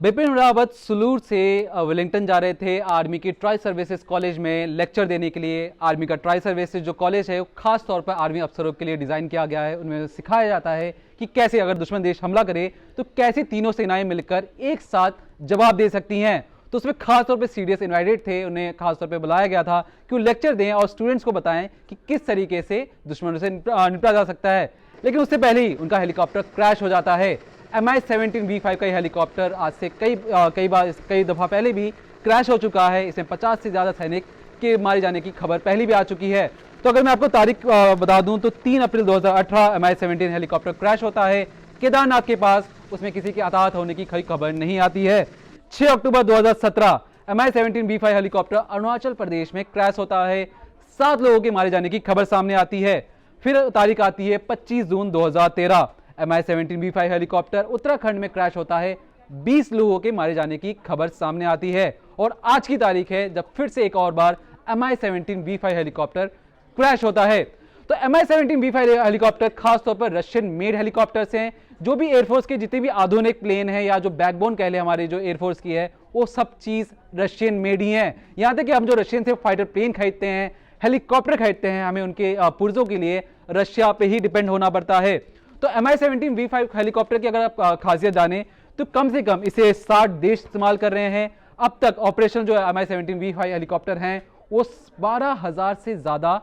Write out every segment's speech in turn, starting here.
बिपिन रावत सुलूर से वेलिंगटन जा रहे थे आर्मी की ट्राई सर्विसेज कॉलेज में लेक्चर देने के लिए। आर्मी का ट्राई सर्विसेज जो कॉलेज है वो खास तौर पर आर्मी अफसरों के लिए डिज़ाइन किया गया है। उनमें सिखाया जाता है कि कैसे अगर दुश्मन देश हमला करे तो कैसे तीनों सेनाएं मिलकर एक साथ जवाब दे सकती हैं। तो उसमें खास तौर पे सीडीएस इनवाइटेड थे, उन्हें खास तौर पे बुलाया गया था कि वो लेक्चर दें और स्टूडेंट्स को बताएं कि किस तरीके से दुश्मनों से निपटा जा सकता है। लेकिन उससे पहले ही उनका हेलीकॉप्टर क्रैश हो जाता है। MI-17 B5 का हेलीकॉप्टर आज से कई दफ़ा पहले भी क्रैश हो चुका है। इसमें 50 से ज़्यादा सैनिक के मारे जाने की खबर पहले भी आ चुकी है। तो अगर मैं आपको तारीख बता दूं तो 3 अप्रैल 2018 MI-17 हेलीकॉप्टर क्रैश होता है केदारनाथ के पास। उसमें किसी के हताहत होने की कोई खबर नहीं आती है। 6 अक्टूबर 2017 MI-17 B5 helicopter Arunachal Pradesh में क्रैश होता है। 7 लोगों के मारे जाने की खबर सामने आती है। फिर तारीख आती है 25 जून 2013 MI-17 B5 हेलीकॉप्टर उत्तराखंड में क्रैश होता है। 20 लोगों के मारे जाने की खबर सामने आती है। और आज की तारीख है जब फिर से एक और बार MI-17 B5 हेलीकॉप्टर क्रैश होता है। तो MI-17 B5 हेलीकॉप्टर खासतौर पर रशियन मेड हेलीकॉप्टर्स हैं। जो भी एयरफोर्स के जितने भी आधुनिक प्लेन हैं या जो बैकबोन कह ले हमारे जो एयरफोर्स की है वो सब चीज़ रशियन मेड ही है। यहाँ तक कि हम जो रशियन से फाइटर प्लेन खरीदते हैं, हेलीकॉप्टर खरीदते हैं, हमें उनके पुर्जों के लिए रशिया पे ही डिपेंड होना पड़ता है। तो MI-17 B5 हेलीकॉप्टर की अगर आप खासियत जाने तो कम से कम इसे 60 देश इस्तेमाल कर रहे हैं। अब तक ऑपरेशन जो MI-17 B5 हेलीकॉप्टर हैं वो 12,000 से ज़्यादा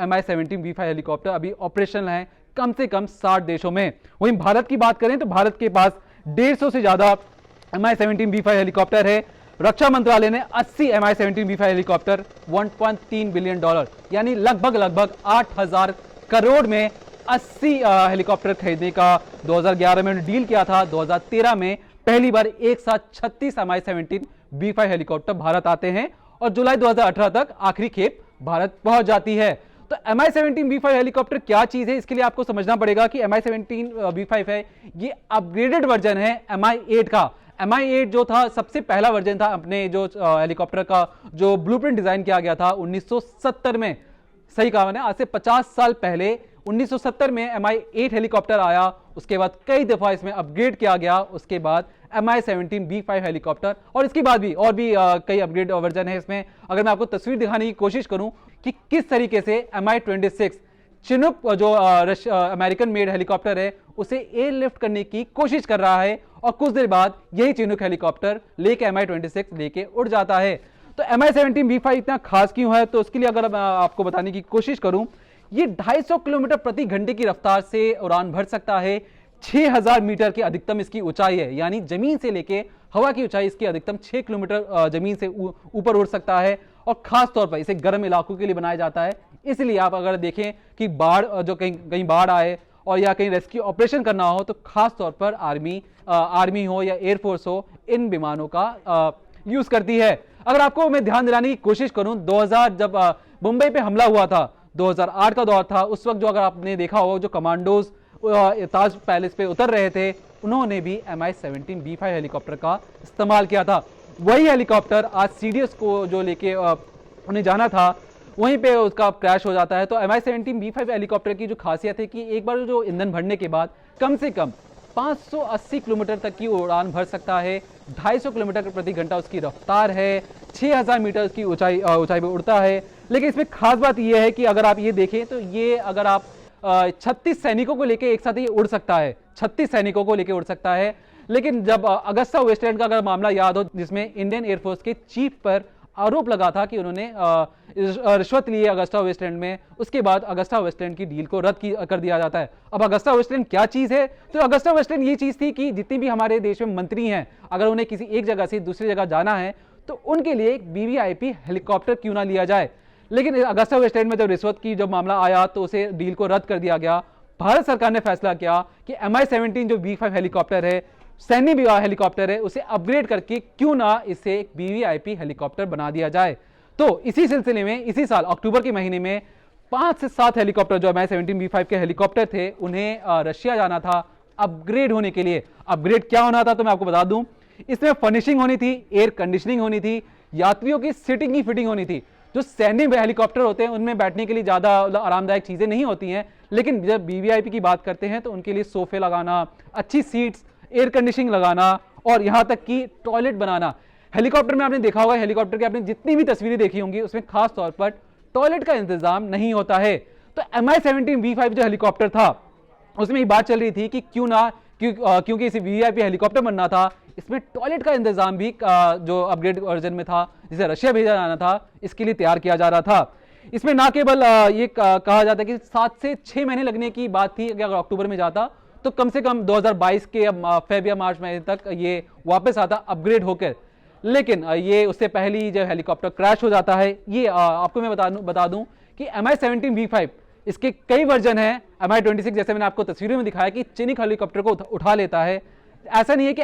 MI-17 B5 हेलीकॉप्टर अभी ऑपरेशनल हैं कम से कम 60 देशों में। वहीं भारत की बात करें तो भारत के पास 150 से ज़्यादा MI-17 B5 हेलीकॉप्टर है। रक्षा मंत्रालय ने 80 MI-17 B5 हेलीकॉप्टर $1.3 बिलियन यानी लगभग 8,000 करोड़ में 80 हेलीकॉप्टर खरीदने का 2011 में डील किया था। 2013 में पहली बार एक साथ 36 MI-17 B5 हेलीकॉप्टर भारत आते हैं और जुलाई 2018 तक आखिरी खेप भारत पहुंच जाती है। तो MI-17 B5 हेलीकॉप्टर क्या चीज है, इसके लिए आपको समझना पड़ेगा कि MI-17 B5 है ये अपग्रेडेड वर्जन है MI-8 का। MI-8 जो था सबसे पहला वर्जन था अपने जो हेलीकॉप्टर का जो ब्लूप्रिंट डिजाइन किया गया था 1970 में। सही कहा मैंने, आज से 50 साल पहले 1970 में MI-8 हेलीकॉप्टर आया। उसके बाद कई दफा इसमें अपग्रेड किया गया। उसके बाद MI-17 B5 हेलीकॉप्टर और इसके बाद भी कई अपग्रेड वर्जन है इसमें। अगर मैं आपको तस्वीर दिखाने की कोशिश करूं कि किस तरीके से MI-26 चिनूक जो अमेरिकन मेड हेलीकॉप्टर है उसे एयरलिफ्ट करने की कोशिश कर रहा है और कुछ देर बाद यही चिनूक हेलीकॉप्टर लेके MI-26 लेके उड़ जाता है। तो MI-17 B5 इतना खास क्यों है, तो उसके लिए अगर मैं आपको बताने की कोशिश करूं, ये 250 किलोमीटर प्रति घंटे की रफ्तार से उड़ान भर सकता है। 6000 मीटर की अधिकतम इसकी ऊंचाई है, यानी जमीन से लेके हवा की ऊंचाई इसकी अधिकतम 6 किलोमीटर जमीन से ऊपर उड़ सकता है। और खास तौर पर इसे गर्म इलाकों के लिए बनाया जाता है। इसलिए आप अगर देखें कि बाढ़ जो कहीं बाढ़ आए और या कहीं रेस्क्यू ऑपरेशन करना हो तो खास तौर पर आर्मी हो या एयरफोर्स हो इन विमानों का यूज करती है। अगर आपको मैं ध्यान दिलाने की कोशिश करूं, 2000 जब मुंबई पे हमला हुआ था, 2008 का दौर था, उस वक्त जो अगर आपने देखा हो जो कमांडोज ताज पैलेस पे उतर रहे थे उन्होंने भी MI-17 B5 हेलीकॉप्टर का इस्तेमाल किया था। वही हेलीकॉप्टर आज सीडीएस को जो लेके उन्हें जाना था वहीं पे उसका क्रैश हो जाता है। तो MI-17 B5 हेलीकॉप्टर की जो खासियत है कि एक बार जो ईंधन भरने के बाद कम से कम 580 किलोमीटर तक की उड़ान भर सकता है। 250 किलोमीटर प्रति घंटा उसकी रफ्तार है। 6000 मीटर की ऊंचाई पे उड़ता है। लेकिन इसमें खास बात यह है कि अगर आप ये देखें तो ये अगर आप 36 सैनिकों को लेकर एक साथ ये उड़ सकता है। 36 सैनिकों को लेकर उड़ सकता है। लेकिन जब अगस्ता वेस्टलैंड का अगर मामला याद हो जिसमें इंडियन एयरफोर्स के चीफ पर आरोप लगा था कि उन्होंने रिश्वत ली है अगस्ता वेस्टलैंड में, उसके बाद अगस्ता वेस्टलैंड की डील को रद्द कर दिया जाता है। अब अगस्ता वेस्टलैंड क्या चीज है, तो अगस्ता वेस्टलैंड ये चीज थी कि जितने भी हमारे देश में मंत्री हैं अगर उन्हें किसी एक जगह से दूसरी जगह जाना है तो उनके लिए एक VVIP हेलीकॉप्टर क्यों ना लिया जाए। लेकिन अगस्ता वेस्टलैंड में जब रिश्वत की जब मामला आया तो उसे डील को रद्द कर दिया गया। भारत सरकार ने फैसला किया कि MI-17 जो B5 हेलीकॉप्टर है, सैन्य हेलीकॉप्टर है, उसे अपग्रेड करके क्यों ना इसे एक VVIP हेलीकॉप्टर बना दिया जाए। तो इसी सिलसिले में इसी साल अक्टूबर के महीने में 5 से 7 हेलीकॉप्टर जो MI-17 B5 के हेलीकॉप्टर थे उन्हें रशिया जाना था अपग्रेड होने के लिए। अपग्रेड क्या होना था तो मैं आपको बता दूं, इसमें फर्निशिंग होनी थी, एयर कंडीशनिंग होनी थी, यात्रियों की सीटिंग की फिटिंग होनी थी। जो सैन्य हेलीकॉप्टर होते हैं उनमें बैठने के लिए ज़्यादा आरामदायक चीज़ें नहीं होती हैं, लेकिन जब VVIP की बात करते हैं तो उनके लिए सोफे लगाना, अच्छी सीट्स, एयर कंडीशनिंग लगाना और यहाँ तक कि टॉयलेट बनाना। हेलीकॉप्टर में आपने देखा होगा, हेलीकॉप्टर की आपने जितनी भी तस्वीरें देखी होंगी उसमें खास तौर पर टॉयलेट का इंतजाम नहीं होता है। तो MI-17V5 जो हेलीकॉप्टर था उसमें ये बात चल रही थी कि क्योंकि इसे वीआईपी हेलीकॉप्टर बनना था, इसमें टॉयलेट का इंतजाम भी जो अपग्रेड वर्जन में था, जिसे रशिया भेजा जाना था, इसके लिए तैयार किया जा रहा था। इसमें ना केवल ये कहा जाता है कि 7 से 6 महीने लगने की बात थी कि अगर अक्टूबर में जाता तो कम से कम 2022 के फेब या मार्च महीने तक ये वापस आता अपग्रेड होकर। लेकिन ये उससे पहले ही जब हेलीकॉप्टर क्रैश हो जाता है। ये आपको मैं बता दूं कि MI-17V5 इसके कई वर्जन हैं। MI-26 जैसे मैंने आपको तस्वीरों में दिखाया कि चीनिक हेलीकॉप्टर को उठा लेता है। ऐसा नहीं है कि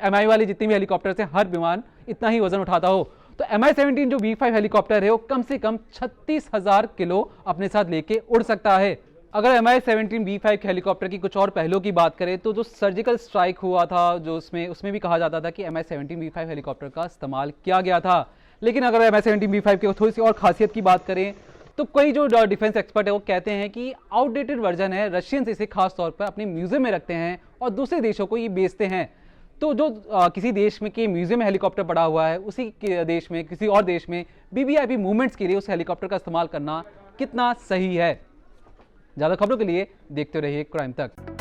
MI वाली जितनी भी हेलीकॉप्टर से हर विमान इतना ही वजन उठाता हो। तो MI-17 जो V5 हेलीकॉप्टर है वो कम से कम 36,000 किलो अपने साथ लेके उड़ सकता है। अगर MI-17 V5 हेलीकॉप्टर की कुछ और पहलुओं की बात करें तो जो सर्जिकल स्ट्राइक हुआ था जो उसमें भी कहा जाता था कि MI-17 V5 हेलीकॉप्टर का इस्तेमाल किया गया था। लेकिन अगर MI-17 V5 की थोड़ी सी और खासियत की बात करें तो कई जो डिफेंस एक्सपर्ट है वो कहते हैं कि आउटडेटेड वर्जन है, रशियंस इसे खास तौर पर अपने म्यूजियम में रखते हैं और दूसरे देशों को ये बेचते हैं। तो जो किसी देश में के म्यूजियम में हेलीकॉप्टर पड़ा हुआ है उसी के देश में किसी और देश में वीवीआईपी मूवमेंट्स के लिए उस हेलीकॉप्टर का इस्तेमाल करना कितना सही है। ज़्यादा खबरों के लिए देखते रहिए क्राइम तक।